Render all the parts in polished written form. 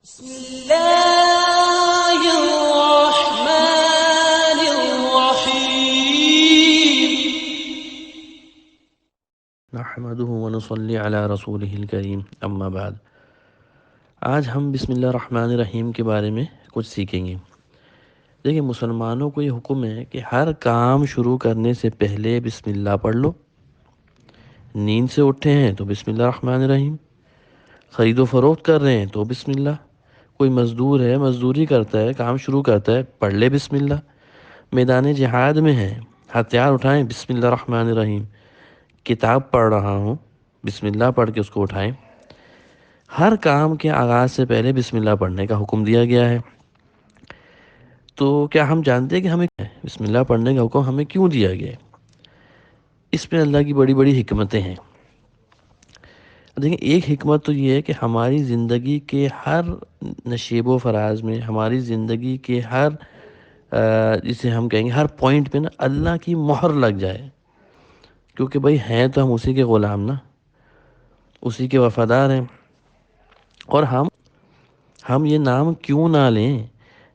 بسم الله الرحمن الرحيم نحمده ونصلي على رسوله الکریم اما بعد۔ آج ہم بسم اللہ الرحمن الرحیم کے بارے میں کچھ سیکھیں گے۔ دیکھیں، مسلمانوں کو یہ حکم ہے کہ ہر کام شروع کرنے سے پہلے بسم اللہ پڑھ لو۔ نیند سے اٹھے ہیں تو بسم اللہ الرحمن الرحیم، خرید و فروخت کر رہے ہیں تو بسم اللہ، کوئی مزدور ہے مزدوری کرتا ہے، کام شروع کرتا ہے، پڑھ لے بسم اللہ۔ میدان جہاد میں ہے، ہتھیار اٹھائیں بسم اللہ الرحمن الرحیم۔ کتاب پڑھ رہا ہوں، بسم اللہ پڑھ کے اس کو اٹھائیں۔ ہر کام کے آغاز سے پہلے بسم اللہ پڑھنے کا حکم دیا گیا ہے۔ تو کیا ہم جانتے ہیں کہ ہمیں بسم اللہ پڑھنے کا حکم ہمیں کیوں دیا گیا ہے؟ اس میں اللہ کی بڑی بڑی حکمتیں ہیں۔ دیکھیں، ایک حکمت تو یہ ہے کہ ہماری زندگی کے ہر نشیب و فراز میں، ہماری زندگی کے ہر جسے ہم کہیں گے ہر پوائنٹ پہ نا اللہ کی مہر لگ جائے، کیونکہ بھائی ہیں تو ہم اسی کے غلام نا، اسی کے وفادار ہیں۔ اور ہم یہ نام کیوں نہ لیں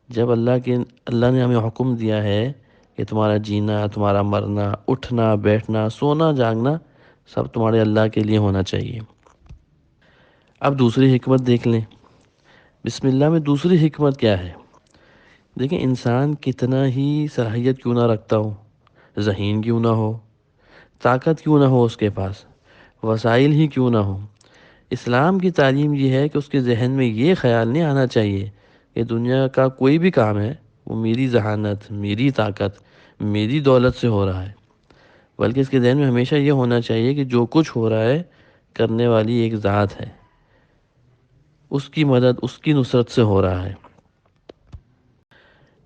جب اللہ نے ہمیں حکم دیا ہے کہ تمہارا جینا، تمہارا مرنا، اٹھنا بیٹھنا، سونا جاگنا سب تمہارے اللہ کے لیے ہونا چاہیے۔ اب دوسری حکمت دیکھ لیں، بسم اللہ میں دوسری حکمت کیا ہے؟ دیکھیں، انسان کتنا ہی صلاحیت کیوں نہ رکھتا ہو، ذہین کیوں نہ ہو، طاقت کیوں نہ ہو اس کے پاس، وسائل ہی کیوں نہ ہو، اسلام کی تعلیم یہ ہے کہ اس کے ذہن میں یہ خیال نہیں آنا چاہیے کہ دنیا کا کوئی بھی کام ہے وہ میری ذہانت، میری طاقت، میری دولت سے ہو رہا ہے، بلکہ اس کے ذہن میں ہمیشہ یہ ہونا چاہیے کہ جو کچھ ہو رہا ہے کرنے والی ایک ذات ہے، اس کی مدد، اس کی نصرت سے ہو رہا ہے۔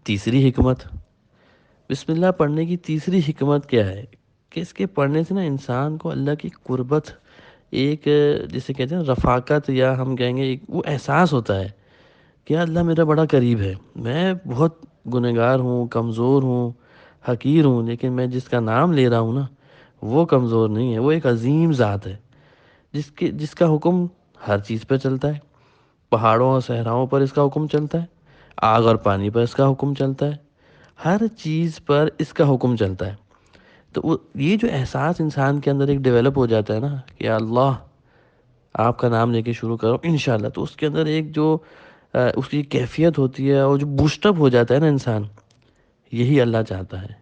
تیسری حکمت، بسم اللہ پڑھنے کی تیسری حکمت کیا ہے کہ اس کے پڑھنے سے نا انسان کو اللہ کی قربت، ایک جسے کہتے ہیں رفاقت، یا ہم کہیں گے ایک وہ احساس ہوتا ہے کہ اللہ میرا بڑا قریب ہے، میں بہت گنہگار ہوں، کمزور ہوں، حقیر ہوں، لیکن میں جس کا نام لے رہا ہوں نا وہ کمزور نہیں ہے، وہ ایک عظیم ذات ہے جس کا حکم ہر چیز پہ چلتا ہے۔ پہاڑوں اور صحراؤں پر اس کا حکم چلتا ہے، آگ اور پانی پر اس کا حکم چلتا ہے، ہر چیز پر اس کا حکم چلتا ہے۔ تو یہ جو احساس انسان کے اندر ایک ڈیولپ ہو جاتا ہے نا کہ اللہ آپ کا نام لے کے شروع کرو انشاءاللہ، تو اس کے اندر ایک جو اس کی کیفیت ہوتی ہے اور جو بوسٹ اپ ہو جاتا ہے نا انسان، یہی اللہ چاہتا ہے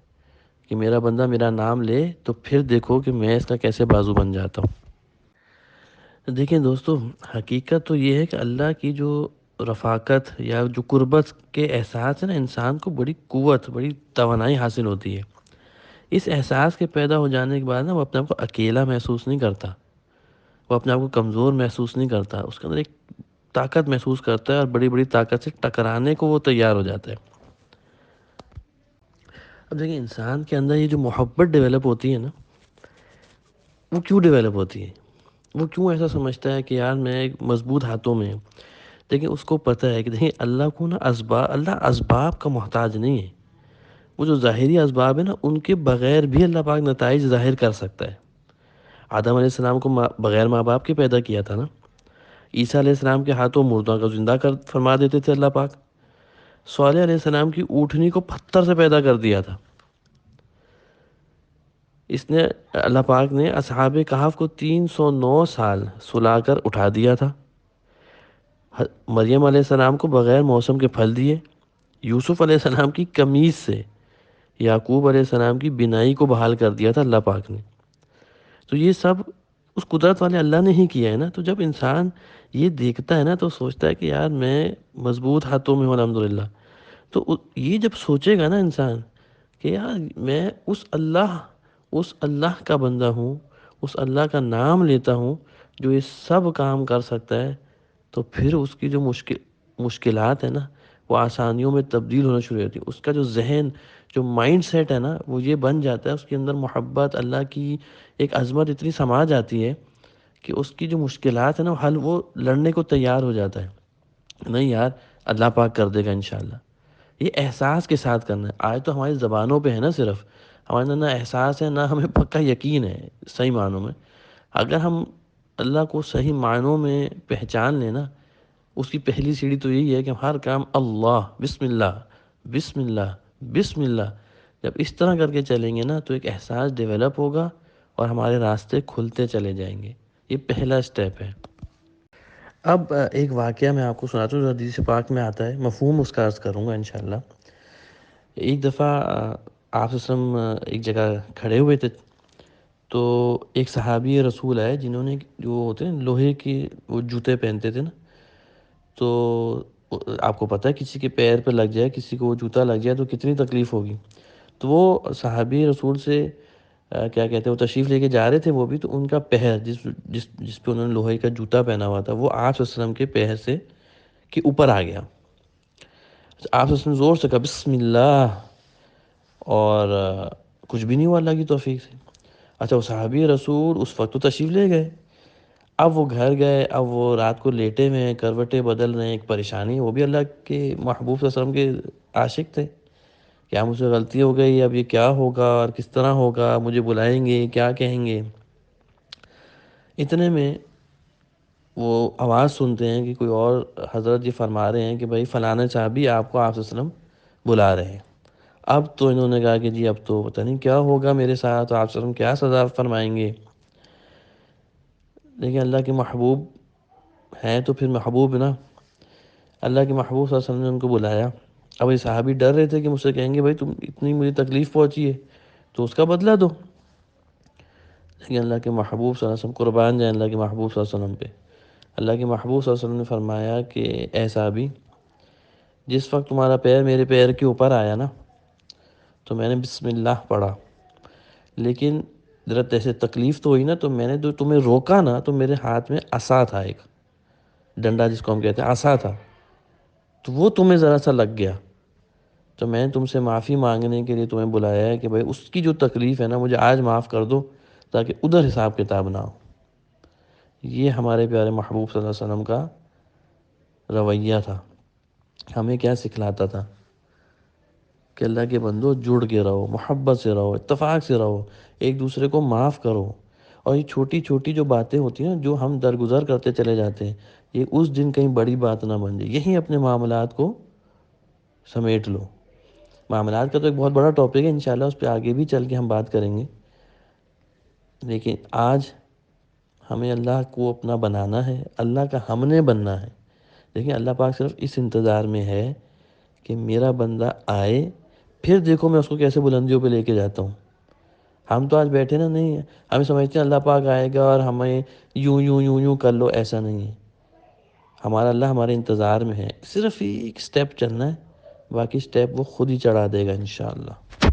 کہ میرا بندہ میرا نام لے تو پھر دیکھو کہ میں اس کا کیسے بازو بن جاتا ہوں۔ دیکھیں دوستو، حقیقت تو یہ ہے کہ اللہ کی جو رفاقت یا جو قربت کے احساس ہے نا، انسان کو بڑی قوت، بڑی توانائی حاصل ہوتی ہے۔ اس احساس کے پیدا ہو جانے کے بعد نا وہ اپنے آپ کو اکیلا محسوس نہیں کرتا، وہ اپنے آپ کو کمزور محسوس نہیں کرتا، اس کے اندر ایک طاقت محسوس کرتا ہے اور بڑی بڑی طاقت سے ٹکرانے کو وہ تیار ہو جاتا ہے۔ اب دیکھیں، انسان کے اندر یہ جو محبت ڈیولپ ہوتی ہے نا، وہ کیوں ڈیولپ ہوتی ہے؟ وہ کیوں ایسا سمجھتا ہے کہ یار میں ایک مضبوط ہاتھوں میں ہوں؟ دیکھیں، اس کو پتہ ہے کہ دیکھیں اللہ کو نا اللہ اسباب کا محتاج نہیں ہے۔ وہ جو ظاہری اسباب ہے نا، ان کے بغیر بھی اللہ پاک نتائج ظاہر کر سکتا ہے۔ آدم علیہ السلام کو بغیر ماں باپ کے پیدا کیا تھا نا، عیسیٰ علیہ السلام کے ہاتھوں مردوں کو زندہ کر فرما دیتے تھے اللہ پاک، صالح علیہ السلام کی اونٹنی کو پتھر سے پیدا کر دیا تھا۔ اللہ پاک نے اصحاب کہف کو 309 سال سلا کر اٹھا دیا تھا۔ مریم علیہ السلام کو بغیر موسم کے پھل دیے، یوسف علیہ السلام کی قمیص سے یعقوب علیہ السلام کی بینائی کو بحال کر دیا تھا اللہ پاک نے۔ تو یہ سب اس قدرت والے اللہ نے ہی کیا ہے نا۔ تو جب انسان یہ دیکھتا ہے نا تو سوچتا ہے کہ یار میں مضبوط ہاتھوں میں ہوں الحمدللہ، تو یہ جب سوچے گا نا انسان کہ یار میں اس اللہ کا بندہ ہوں، اس اللہ کا نام لیتا ہوں جو یہ سب کام کر سکتا ہے، تو پھر اس کی جو مشکلات ہیں نا وہ آسانیوں میں تبدیل ہونا شروع ہوتی ہے۔ اس کا جو ذہن، جو مائنڈ سیٹ ہے نا، وہ یہ بن جاتا ہے، اس کے اندر محبت اللہ کی ایک عظمت اتنی سما جاتی ہے کہ اس کی جو مشکلات ہیں نا وہ لڑنے کو تیار ہو جاتا ہے۔ نہیں یار، اللہ پاک کر دے گا انشاءاللہ۔ یہ احساس کے ساتھ کرنا ہے۔ آج تو ہماری زبانوں پہ ہے نا، صرف ہمارے اندر نہ احساس ہے نہ ہمیں پکا یقین ہے صحیح معنوں میں۔ اگر ہم اللہ کو صحیح معنوں میں پہچان لیں نا اس کی پہلی سیڑھی تو یہی ہے کہ ہم ہر کام اللہ، بسم اللہ، بسم اللہ، بسم اللہ، جب اس طرح کر کے چلیں گے نا تو ایک احساس ڈیولپ ہوگا اور ہمارے راستے کھلتے چلے جائیں گے۔ یہ پہلا سٹیپ ہے۔ اب ایک واقعہ میں آپ کو سناتا ہوں جو حدیث پاک میں آتا ہے، مفہوم اس کا عرض کروں گا انشاءاللہ۔ ایک دفعہ آپ وسلم ایک جگہ کھڑے ہوئے تھے، تو ایک صحابی رسول آئے جنہوں نے جو ہوتے ہیں لوہے کے وہ جوتے پہنتے تھے نا، تو آپ کو پتہ ہے کسی کے پیر پہ لگ جائے، کسی کو وہ جوتا لگ جائے تو کتنی تکلیف ہوگی۔ تو وہ صحابی رسول سے کیا کہتے ہیں، وہ تشریف لے کے جا رہے تھے وہ بھی، تو ان کا پیر جس پہ انہوں نے لوہے کا جوتا پہنا ہوا تھا وہ آپ وسلم کے پیر سے کے اوپر آ گیا۔ آپ وسلم زور سے کہا بسم اللہ، اور کچھ بھی نہیں ہوا اللہ کی توفیق سے۔ اچھا، وہ صحابی رسول اس وقت تو تشریف لے گئے، اب وہ گھر گئے، اب وہ رات کو لیٹے ہوئے ہیں، کروٹیں بدل رہے ہیں، ایک پریشانی، وہ بھی اللہ کے محبوب صلی اللہ علیہ وسلم کے عاشق تھے، کیا مجھ سے غلطی ہو گئی، اب یہ کیا ہوگا اور کس طرح ہوگا، مجھے بلائیں گے کیا کہیں گے۔ اتنے میں وہ آواز سنتے ہیں کہ کوئی اور حضرت جی فرما رہے ہیں کہ بھائی فلانا صحابی آپ کو آپ صلی اللہ علیہ وسلم بلا رہے ہیں۔ اب تو انہوں نے کہا کہ جی اب تو پتہ نہیں کیا ہوگا میرے ساتھ، آپ صلی اللہ علیہ وسلم کیا سزا فرمائیں گے۔ لیکن اللہ کے محبوب ہیں تو پھر محبوب نا، اللہ کے محبوب صلی اللہ علیہ وسلم نے ان کو بلایا۔ اب یہ صحابی ڈر رہے تھے کہ مجھ سے کہیں گے بھائی تم اتنی مجھے تکلیف پہنچی ہے تو اس کا بدلہ دو، لیکن اللہ کے محبوب صلی اللہ علیہ وسلم، قربان جائیں اللہ کے محبوب صلی اللہ علیہ وسلم پہ، اللہ کے محبوب صلی اللہ علیہ وسلم نے فرمایا کہ اے صحابی، جس وقت تمہارا پیر میرے پیر کے اوپر آیا نا تو میں نے بسم اللہ پڑھا، لیکن ذرا ایسے تکلیف تو ہوئی نا، تو میں نے جو تمہیں روکا نا تو میرے ہاتھ میں عصا تھا، ایک ڈنڈا جس کو ہم کہتے ہیں، عصا تھا، تو وہ تمہیں ذرا سا لگ گیا، تو میں نے تم سے معافی مانگنے کے لیے تمہیں بلایا ہے کہ بھائی اس کی جو تکلیف ہے نا مجھے آج معاف کر دو تاکہ ادھر حساب کتاب نہ ہو۔ یہ ہمارے پیارے محبوب صلی اللہ علیہ وسلم کا رویہ تھا، ہمیں کیا سکھلاتا تھا کہ اللہ کے بندو جڑ کے رہو، محبت سے رہو، اتفاق سے رہو، ایک دوسرے کو معاف کرو، اور یہ چھوٹی چھوٹی جو باتیں ہوتی ہیں جو ہم درگزر کرتے چلے جاتے ہیں، یہ اس دن کہیں بڑی بات نہ بن جائے، یہیں اپنے معاملات کو سمیٹ لو۔ معاملات کا تو ایک بہت بڑا ٹاپک ہے، انشاءاللہ اس پہ آگے بھی چل کے ہم بات کریں گے، لیکن آج ہمیں اللہ کو اپنا بنانا ہے، اللہ کا ہم نے بننا ہے۔ لیکن اللہ پاک صرف اس انتظار میں ہے کہ میرا بندہ آئے، پھر دیکھو میں اس کو کیسے بلندیوں پہ لے کے جاتا ہوں۔ ہم تو آج بیٹھے نا، نہیں ہمیں سمجھتے ہیں اللہ پاک آئے گا اور ہمیں یوں یوں یوں یوں کر لو، ایسا نہیں ہے۔ ہمارا اللہ ہمارے انتظار میں ہے، صرف ایک سٹیپ چلنا ہے، باقی سٹیپ وہ خود ہی چڑھا دے گا انشاءاللہ۔